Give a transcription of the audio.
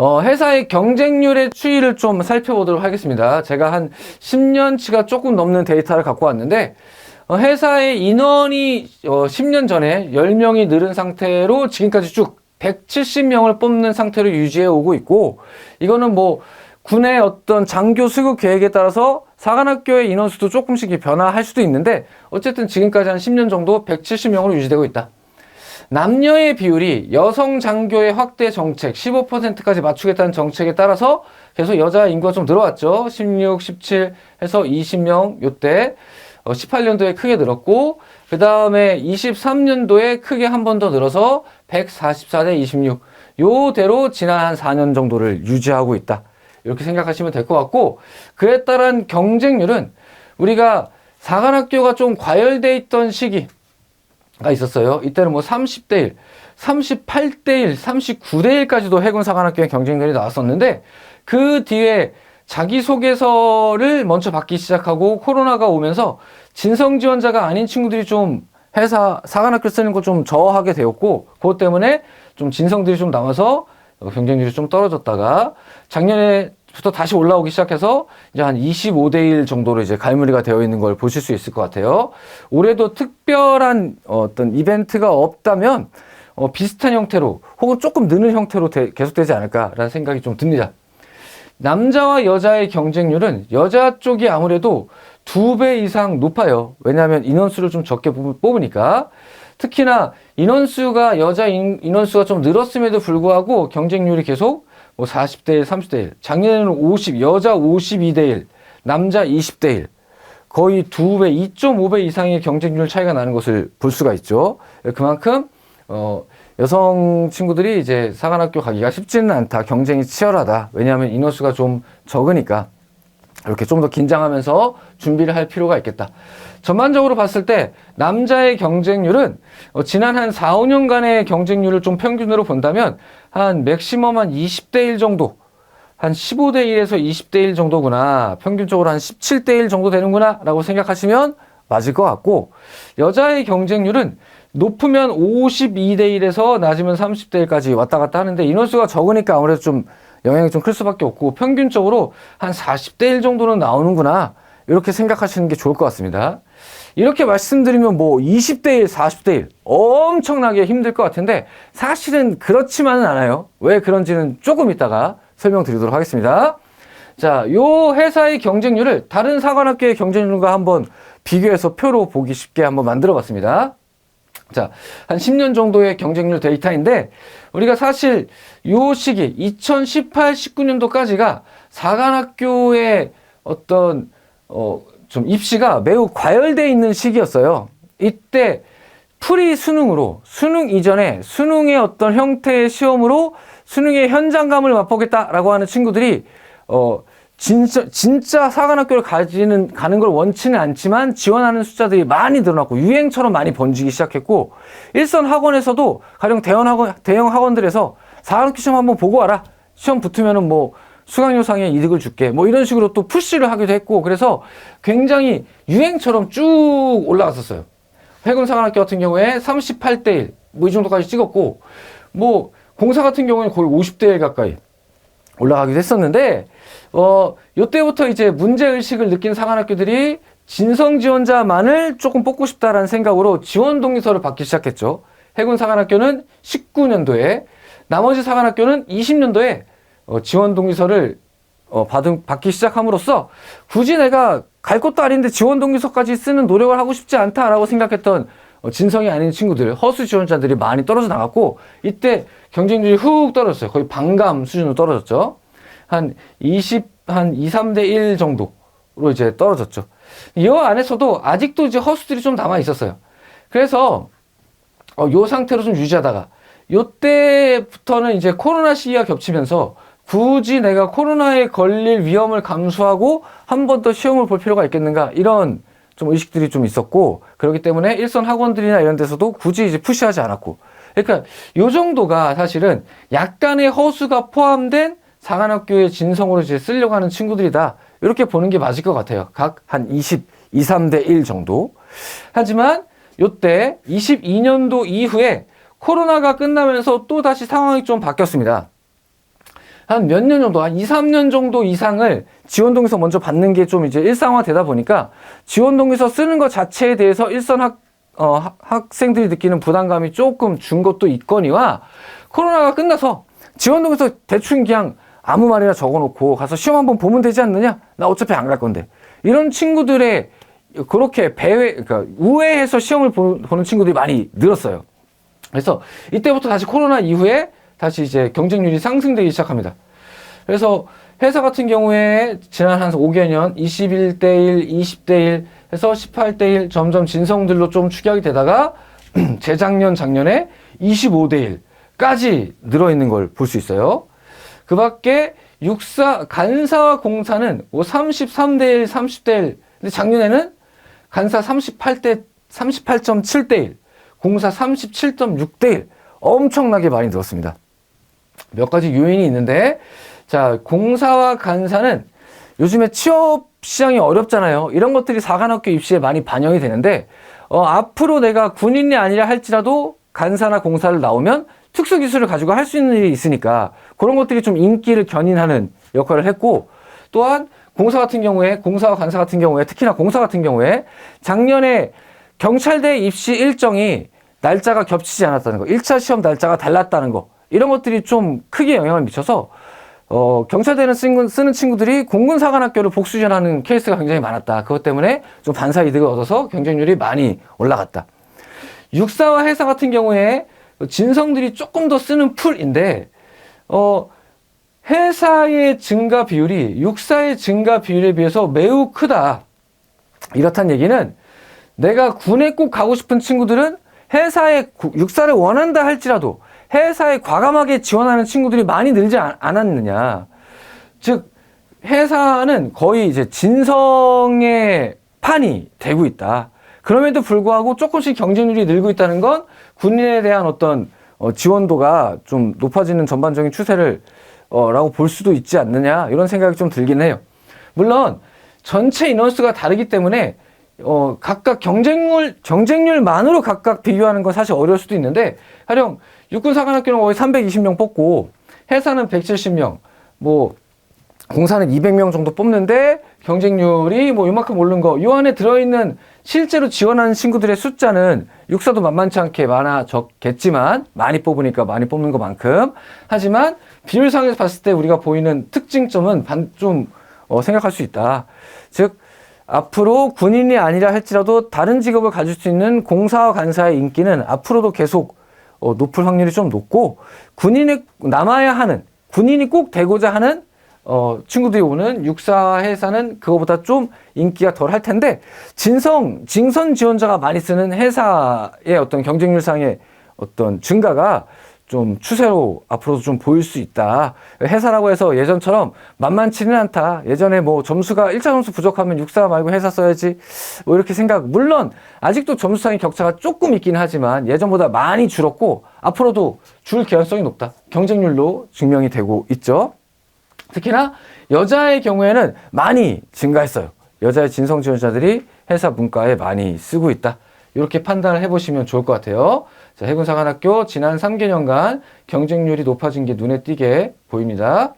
회사의 경쟁률의 추이를 좀 살펴보도록 하겠습니다. 제가 한 10년치가 조금 넘는 데이터를 갖고 왔는데, 회사의 인원이 10년 전에 10명이 늘은 상태로 지금까지 쭉 170명을 뽑는 상태로 유지해 오고 있고, 이거는 뭐 군의 어떤 장교 수급 계획에 따라서 사관학교의 인원수도 조금씩 변화할 수도 있는데, 어쨌든 지금까지 한 10년 정도 170명으로 유지되고 있다. 남녀의 비율이 여성 장교의 확대 정책 15%까지 맞추겠다는 정책에 따라서 계속 여자 인구가 좀 늘어왔죠. 16, 17 해서 20명 요때 18년도에 크게 늘었고, 그 다음에 23년도에 크게 한 번 더 늘어서 144대 26 요대로 지난 한 4년 정도를 유지하고 있다, 이렇게 생각하시면 될 것 같고, 그에 따른 경쟁률은 우리가 사관학교가 좀 과열돼 있던 시기가 있었어요. 이때는 뭐 30대 1, 38대 1, 39대 1까지도 해군 사관학교의 경쟁률이 나왔었는데, 그 뒤에 자기소개서를 먼저 받기 시작하고 코로나가 오면서 진성 지원자가 아닌 친구들이 좀 회사 사관학교 쓰는 거 좀 저하게 되었고, 그것 때문에 좀 진성들이 좀 남아서 경쟁률이 좀 떨어졌다가 작년에부터 다시 올라오기 시작해서 이제 한 25대 1 정도로 이제 갈무리가 되어 있는 걸 보실 수 있을 것 같아요. 올해도 특별한 어떤 이벤트가 없다면 비슷한 형태로 혹은 조금 느는 형태로 계속되지 않을까라는 생각이 좀 듭니다. 남자와 여자의 경쟁률은 여자 쪽이 아무래도 2배 이상 높아요. 왜냐하면 인원수를 좀 적게 뽑으니까. 특히나 인원수가 여자 인원수가 좀 늘었음에도 불구하고 경쟁률이 계속 뭐 40대 1, 30대 1, 작년에는 50, 여자 52대 1, 남자 20대 1, 거의 2배, 2.5배 이상의 경쟁률 차이가 나는 것을 볼 수가 있죠. 그만큼 여성 친구들이 이제 사관학교 가기가 쉽지는 않다, 경쟁이 치열하다. 왜냐하면 인원수가 좀 적으니까 이렇게 좀 더 긴장하면서 준비를 할 필요가 있겠다. 전반적으로 봤을 때 남자의 경쟁률은 지난 한 4, 5년간의 경쟁률을 좀 평균으로 본다면 한 맥시멈 한 20대 1 정도, 한 15대 1에서 20대 1 정도구나, 평균적으로 한 17대 1 정도 되는구나 라고 생각하시면 맞을 것 같고, 여자의 경쟁률은 높으면 52대 1에서 낮으면 30대 1까지 왔다 갔다 하는데, 인원수가 적으니까 아무래도 좀 영향이 좀 클 수밖에 없고, 평균적으로 한 40대 1 정도는 나오는구나, 이렇게 생각하시는 게 좋을 것 같습니다. 이렇게 말씀드리면 뭐 20대 1, 40대 1 엄청나게 힘들 것 같은데, 사실은 그렇지만은 않아요. 왜 그런지는 조금 이따가 설명드리도록 하겠습니다. 자, 요 회사의 경쟁률을 다른 사관학교의 경쟁률과 한번 비교해서 표로 보기 쉽게 한번 만들어 봤습니다. 자, 한 10년 정도의 경쟁률 데이터인데, 우리가 사실 요 시기 2018, 19년도까지가 사관학교의 어떤 좀 입시가 매우 과열되어 있는 시기였어요. 이때 프리 수능으로, 수능 이전에 수능의 어떤 형태의 시험으로 수능의 현장감을 맛보겠다라고 하는 친구들이 진짜 사관학교를 가는 걸 원치는 않지만 지원하는 숫자들이 많이 늘어났고, 유행처럼 많이 번지기 시작했고, 일선 학원에서도 가령 대형 학원들에서 사관학교 시험 한번 보고 와라, 시험 붙으면은 뭐 수강료상의 이득을 줄게, 뭐 이런 식으로 또 푸시를 하기도 했고, 그래서 굉장히 유행처럼 쭉 올라갔었어요. 해군 사관학교 같은 경우에 38대 1, 뭐 이 정도까지 찍었고, 뭐 공사 같은 경우는 거의 50대 1 가까이 올라가기도 했었는데, 요때부터 이제 문제의식을 느낀 사관학교들이 진성 지원자만을 조금 뽑고 싶다라는 생각으로 지원 동의서를 받기 시작했죠. 해군 사관학교는 19년도에, 나머지 사관학교는 20년도에 지원 동의서를 받기 시작함으로써, 굳이 내가 갈 곳도 아닌데 지원 동의서까지 쓰는 노력을 하고 싶지 않다라고 생각했던 진성이 아닌 친구들, 허수 지원자들이 많이 떨어져 나갔고, 이때 경쟁률이 훅 떨어졌어요. 거의 반감 수준으로 떨어졌죠. 한 2, 3대 1 정도로 이제 떨어졌죠. 이 안에서도 아직도 이제 허수들이 좀 남아 있었어요. 그래서 요 상태로 좀 유지하다가, 요때부터는 이제 코로나 시기가 겹치면서 굳이 내가 코로나에 걸릴 위험을 감수하고 한 번 더 시험을 볼 필요가 있겠는가, 이런 좀 의식들이 좀 있었고, 그렇기 때문에 일선 학원들이나 이런 데서도 굳이 이제 푸시하지 않았고, 그러니까 요 정도가 사실은 약간의 허수가 포함된 사관학교의 진성으로 이제 쓰려고 하는 친구들이다, 이렇게 보는 게 맞을 것 같아요. 각 한 22, 3대 1 정도. 하지만 요때 22년도 이후에 코로나가 끝나면서 또 다시 상황이 좀 바뀌었습니다. 한 몇 년 정도, 한 2, 3년 정도 이상을 지원동의서 먼저 받는 게 좀 이제 일상화 되다 보니까 지원동의서 쓰는 것 자체에 대해서 학생들이 느끼는 부담감이 조금 준 것도 있거니와 코로나가 끝나서 지원동의서 대충 그냥 아무 말이나 적어놓고 가서 시험 한번 보면 되지 않느냐? 나 어차피 안 갈 건데. 이런 친구들의 그렇게 그러니까 우회해서 시험을 보는 친구들이 많이 늘었어요. 그래서 이때부터 다시 코로나 이후에 다시 이제 경쟁률이 상승되기 시작합니다. 그래서 회사 같은 경우에 지난 한 5개년 21대1, 20대1 해서 18대1 점점 진성들로 좀 축약이 되다가 재작년, 작년에 25대1까지 늘어있는 걸 볼 수 있어요. 그 밖에 간사와 공사는 33대1, 30대1. 근데 작년에는 간사 38.7대1, 공사 37.6대1. 엄청나게 많이 늘었습니다. 몇 가지 요인이 있는데, 자, 공사와 간사는 요즘에 취업 시장이 어렵잖아요. 이런 것들이 사관학교 입시에 많이 반영이 되는데, 앞으로 내가 군인이 아니라 할지라도 간사나 공사를 나오면 특수기술을 가지고 할 수 있는 일이 있으니까 그런 것들이 좀 인기를 견인하는 역할을 했고, 또한 공사와 간사 같은 경우에, 특히나 공사 같은 경우에 작년에 경찰대 입시 일정이 날짜가 겹치지 않았다는 거, 1차 시험 날짜가 달랐다는 거, 이런 것들이 좀 크게 영향을 미쳐서 경찰대는 쓰는 친구들이 공군사관학교를 복수전하는 케이스가 굉장히 많았다. 그것 때문에 좀 반사 이득을 얻어서 경쟁률이 많이 올라갔다. 육사와 해사 같은 경우에 진성들이 조금 더 쓰는 풀인데, 해사의 증가 비율이 육사의 증가 비율에 비해서 매우 크다. 이렇다는 얘기는 내가 군에 꼭 가고 싶은 친구들은 육사를 원한다 할지라도 해사에 과감하게 지원하는 친구들이 많이 늘지 않았느냐. 즉, 해사는 거의 이제 진성의 판이 되고 있다. 그럼에도 불구하고 조금씩 경쟁률이 늘고 있다는 건 군인에 대한 어떤 지원도가 좀 높아지는 전반적인 추세를 라고 볼 수도 있지 않느냐, 이런 생각이 좀 들긴 해요. 물론 전체 인원수가 다르기 때문에 각각 경쟁률만으로 각각 비교하는 건 사실 어려울 수도 있는데, 가령 육군사관학교는 거의 320명 뽑고 해사는 170명, 뭐 공사는 200명 정도 뽑는데 경쟁률이 뭐 이만큼 오른 거, 이 안에 들어있는 실제로 지원하는 친구들의 숫자는 육사도 만만치 않게 적겠지만 많이 뽑으니까 많이 뽑는 것만큼, 하지만 비율상에서 봤을 때 우리가 보이는 특징점은 좀 생각할 수 있다. 즉, 앞으로 군인이 아니라 할지라도 다른 직업을 가질 수 있는 공사와 간사의 인기는 앞으로도 계속 높을 확률이 좀 높고, 군인이 꼭 되고자 하는 친구들이 오는 육사 해사는 그거보다 좀 인기가 덜 할 텐데, 징선 지원자가 많이 쓰는 해사의 어떤 경쟁률상의 어떤 증가가 좀 추세로 앞으로도 좀 보일 수 있다. 해사라고 해서 예전처럼 만만치는 않다. 예전에 뭐 점수가 1차 점수 부족하면 육사 말고 해사 써야지, 뭐 이렇게 물론 아직도 점수상의 격차가 조금 있긴 하지만 예전보다 많이 줄었고 앞으로도 줄 개연성이 높다. 경쟁률로 증명이 되고 있죠. 특히나 여자의 경우에는 많이 증가했어요. 여자의 진성 지원자들이 해사 문과에 많이 쓰고 있다. 이렇게 판단을 해보시면 좋을 것 같아요. 자, 해군사관학교 지난 3개년간 경쟁률이 높아진 게 눈에 띄게 보입니다.